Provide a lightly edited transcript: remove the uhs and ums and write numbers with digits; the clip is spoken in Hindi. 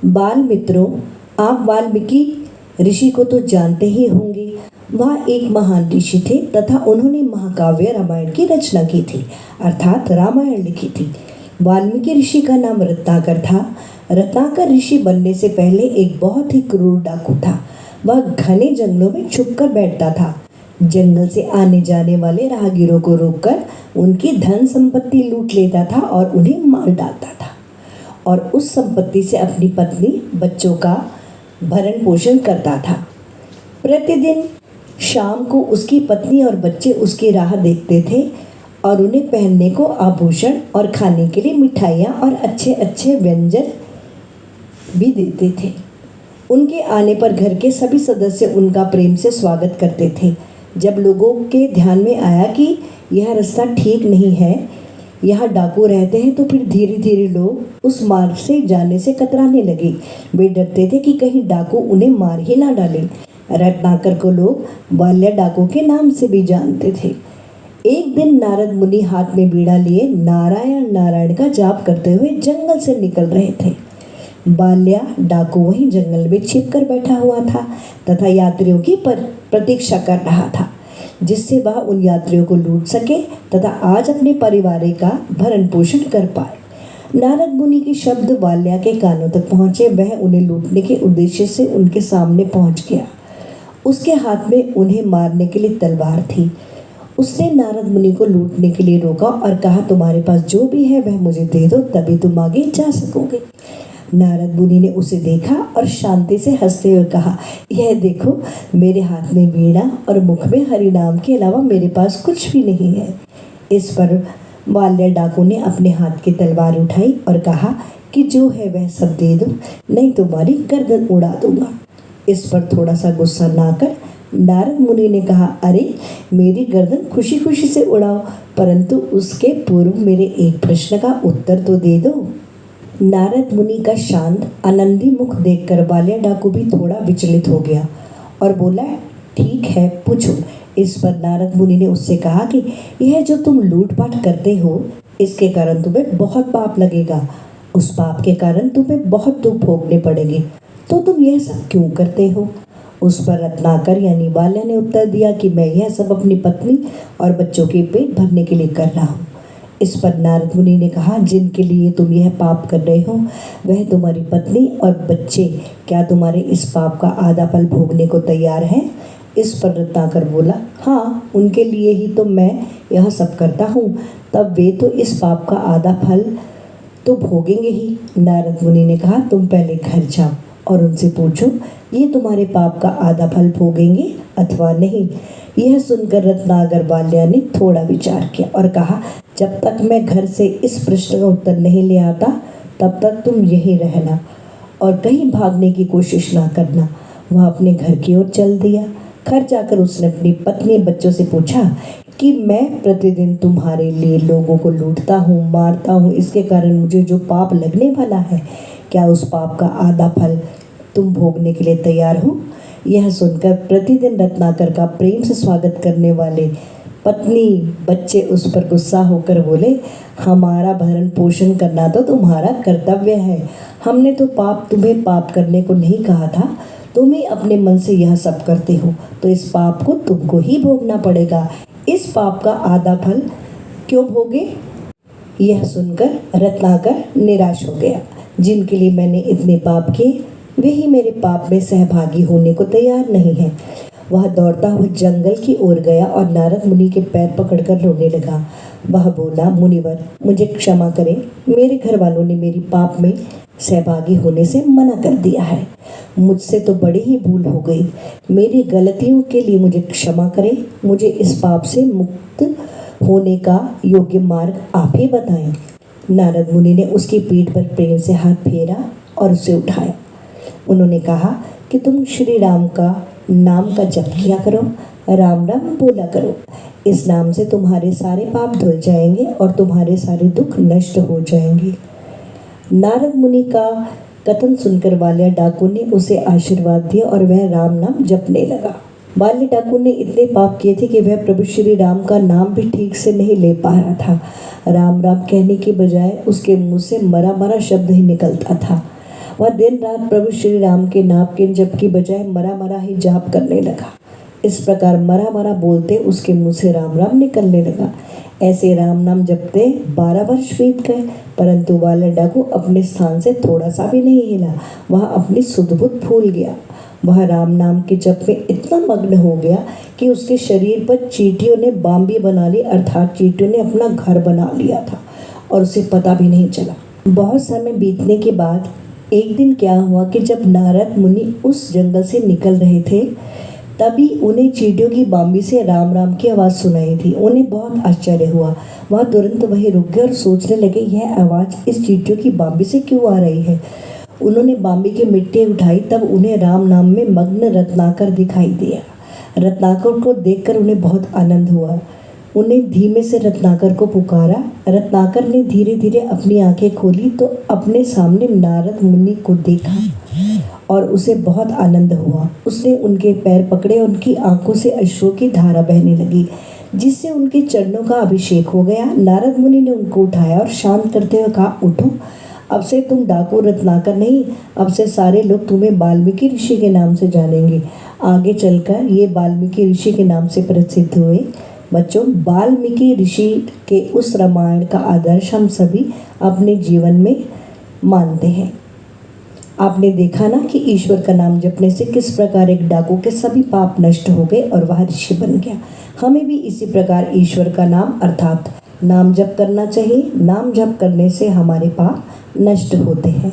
बाल मित्रों, आप वाल्मीकि ऋषि को तो जानते ही होंगे। वह एक महान ऋषि थे तथा उन्होंने महाकाव्य रामायण की रचना की थी, अर्थात रामायण लिखी थी। वाल्मीकि ऋषि का नाम रत्नाकर था। रत्नाकर ऋषि बनने से पहले एक बहुत ही क्रूर डाकू था। वह घने जंगलों में छुपकर बैठता था। जंगल से आने जाने वाले राहगीरों को रोककर उनकी धन संपत्ति लूट लेता था और उन्हें मार डालता था, और उस संपत्ति से अपनी पत्नी बच्चों का भरण पोषण करता था। प्रतिदिन शाम को उसकी पत्नी और बच्चे उसकी राह देखते थे और उन्हें पहनने को आभूषण और खाने के लिए मिठाइयाँ और अच्छे अच्छे व्यंजन भी देते थे। उनके आने पर घर के सभी सदस्य उनका प्रेम से स्वागत करते थे। जब लोगों के ध्यान में आया कि यह रास्ता ठीक नहीं है, यहाँ डाकू रहते हैं, तो फिर धीरे धीरे लोग उस मार्ग से जाने से कतराने लगे। वे डरते थे कि कहीं डाकू उन्हें मार ही ना डाले। रत्नाकर को लोग बाल्या डाकू के नाम से भी जानते थे। एक दिन नारद मुनि हाथ में बीड़ा लिए नारायण नारायण का जाप करते हुए जंगल से निकल रहे थे। बाल्या डाकू वहीं जंगल में छिपकर बैठा हुआ था तथा यात्रियों की प्रतीक्षा कर रहा था, जिससे वह उन यात्रियों को लूट सके तथा आज अपने परिवार का भरण पोषण कर पाए। नारद मुनि के शब्द बाल्या के कानों तक पहुँचे। वह उन्हें लूटने के उद्देश्य से उनके सामने पहुँच गया। उसके हाथ में उन्हें मारने के लिए तलवार थी। उसने नारद मुनि को लूटने के लिए रोका और कहा, तुम्हारे पास जो भी है वह मुझे दे दो, तभी तुम आगे जा सकोगे। नारद मुनि ने उसे देखा और शांति से हंसते हुए कहा, यह देखो, मेरे हाथ में वीणा और मुख में हरि नाम के अलावा मेरे पास कुछ भी नहीं है। इस पर बाल्या डाकू ने अपने हाथ की तलवार उठाई और कहा कि जो है वह सब दे दो, नहीं तुम्हारी गर्दन उड़ा दूंगा। इस पर थोड़ा सा गुस्सा ना कर नारद मुनि ने कहा, अरे मेरी गर्दन खुशी खुशी से उड़ाओ, परंतु उसके पूर्व मेरे एक प्रश्न का उत्तर तो दे दो। नारद मुनि का शांत आनंदी मुख देखकर बाल्या डाकू भी थोड़ा विचलित हो गया और बोला, ठीक है, पूछो। इस पर नारद मुनि ने उससे कहा कि यह जो तुम लूटपाट करते हो, इसके कारण तुम्हें बहुत पाप लगेगा। उस पाप के कारण तुम्हें बहुत दुख भोगने पड़ेंगे, तो तुम यह सब क्यों करते हो? उस पर रत्नाकर यानी बाल्या ने उत्तर दिया कि मैं यह सब अपनी पत्नी और बच्चों के पेट भरने के लिए कर रहा हूँ। इस पर नारद मुनि ने कहा, जिनके लिए तुम यह पाप कर रहे हो वह तुम्हारी पत्नी और बच्चे क्या तुम्हारे इस पाप का आधा फल भोगने को तैयार हैं? इस पर रत्नाकर बोला, हाँ, उनके लिए ही तो मैं यह सब करता हूँ, तब वे तो इस पाप का आधा फल तो भोगेंगे ही। नारद मुनि ने कहा, तुम पहले घर जाओ और उनसे पूछो ये तुम्हारे पाप का आधा फल भोगेंगे अथवा नहीं। यह सुनकर रत्नाकर बाल्या ने थोड़ा विचार किया और कहा, जब तक मैं घर से इस प्रश्न का उत्तर नहीं ले आता तब तक तुम यहीं रहना और कहीं भागने की कोशिश ना करना। वह अपने घर की ओर चल दिया। घर जाकर उसने अपनी पत्नी बच्चों से पूछा कि मैं प्रतिदिन तुम्हारे लिए लोगों को लूटता हूँ, मारता हूँ, इसके कारण मुझे जो पाप लगने वाला है, क्या उस पाप का आधा फल तुम भोगने के लिए तैयार हो? यह सुनकर प्रतिदिन रत्नाकर का प्रेम से स्वागत करने वाले पत्नी बच्चे उस पर गुस्सा होकर बोले, हमारा भरण पोषण करना तो तुम्हारा कर्तव्य है। हमने तो तुम्हें पाप करने को नहीं कहा था। तुम ही अपने मन से यह सब करते हो, तो इस पाप को तुमको ही भोगना पड़ेगा। इस पाप का आधा फल क्यों भोगे? यह सुनकर रत्नाकर निराश हो गया। जिनके लिए मैंने इतने पाप किए वे ही मेरे पाप में सहभागी होने को तैयार नहीं है। वह दौड़ता हुआ जंगल की ओर गया और नारद मुनि के पैर पकड़कर रोने लगा। वह बोला, मुनिवर, मुझे क्षमा करें, मेरे घर वालों ने मेरी पाप में सहभागी होने से मना कर दिया है। मुझसे तो बड़ी ही भूल हो गई। मेरी गलतियों के लिए मुझे क्षमा करें। मुझे इस पाप से मुक्त होने का योग्य मार्ग आप ही बताएं। नारद मुनि ने उसकी पीठ पर प्रेम से हाथ फेरा और उसे उठाया। उन्होंने कहा कि तुम श्री राम का नाम का जप किया करो, राम राम बोला करो। इस नाम से तुम्हारे सारे पाप धुल जाएंगे और तुम्हारे सारे दुख नष्ट हो जाएंगे। नारद मुनि का कथन सुनकर बाल्या डाकू ने उसे आशीर्वाद दिया और वह राम नाम जपने लगा। बाल्या डाकू ने इतने पाप किए थे कि वह प्रभु श्री राम का नाम भी ठीक से नहीं ले पा रहा था। राम राम कहने के बजाय उसके मुंह से मरा मरा शब्द ही निकलता था। वह दिन रात प्रभु श्री राम के नाम के जप की बजाय मरा मरा ही जाप करने लगा। इस प्रकार मरा मरा बोलते उसके मुंह से राम राम निकलने लगा। ऐसे राम नाम जपते 12 वर्ष बीत गए, परंतु वाला डाकू अपने स्थान से थोड़ा सा भी नहीं हिला। वह अपनी सुध बुध भूल गया। वह राम नाम के जप में इतना मग्न हो गया कि उसके शरीर पर चींटियों ने बाम्बी बना ली, अर्थात चींटियों ने अपना घर बना लिया था और उसे पता भी नहीं चला। बहुत समय बीतने के बाद एक दिन क्या हुआ कि जब नारद मुनि उस जंगल से निकल रहे थे, तभी उन्हें चींटियों की बाम्बी से राम राम की आवाज़ सुनाई थी। उन्हें बहुत आश्चर्य हुआ। वह तुरंत वहीं रुक गए और सोचने लगे, यह आवाज़ इस चींटियों की बाम्बी से क्यों आ रही है। उन्होंने बाम्बी की मिट्टी उठाई, तब उन्हें राम नाम में मग्न रत्नाकर दिखाई दिया। रत्नाकर को देखकर उन्हें बहुत आनंद हुआ। उन्हें धीमे से रत्नाकर को पुकारा। रत्नाकर ने धीरे धीरे अपनी आंखें खोली तो अपने सामने नारद मुनि को देखा और उसे बहुत आनंद हुआ। उसने उनके पैर पकड़े और उनकी आंखों से अश्रु की धारा बहने लगी, जिससे उनके चरणों का अभिषेक हो गया। नारद मुनि ने उनको उठाया और शांत करते हुए कहा, उठो, अब से तुम डाकू रत्नाकर नहीं, अब से सारे लोग तुम्हें वाल्मीकि ऋषि के नाम से जानेंगे। आगे चलकर ये वाल्मीकि ऋषि के नाम से प्रसिद्ध हुए। बच्चों, वाल्मीकि ऋषि के उस रामायण का आदर्श हम सभी अपने जीवन में मानते हैं। आपने देखा ना कि ईश्वर का नाम जपने से किस प्रकार एक डाकू के सभी पाप नष्ट हो गए और वह ऋषि बन गया। हमें भी इसी प्रकार ईश्वर का नाम अर्थात नाम जप करना चाहिए। नाम जप करने से हमारे पाप नष्ट होते हैं।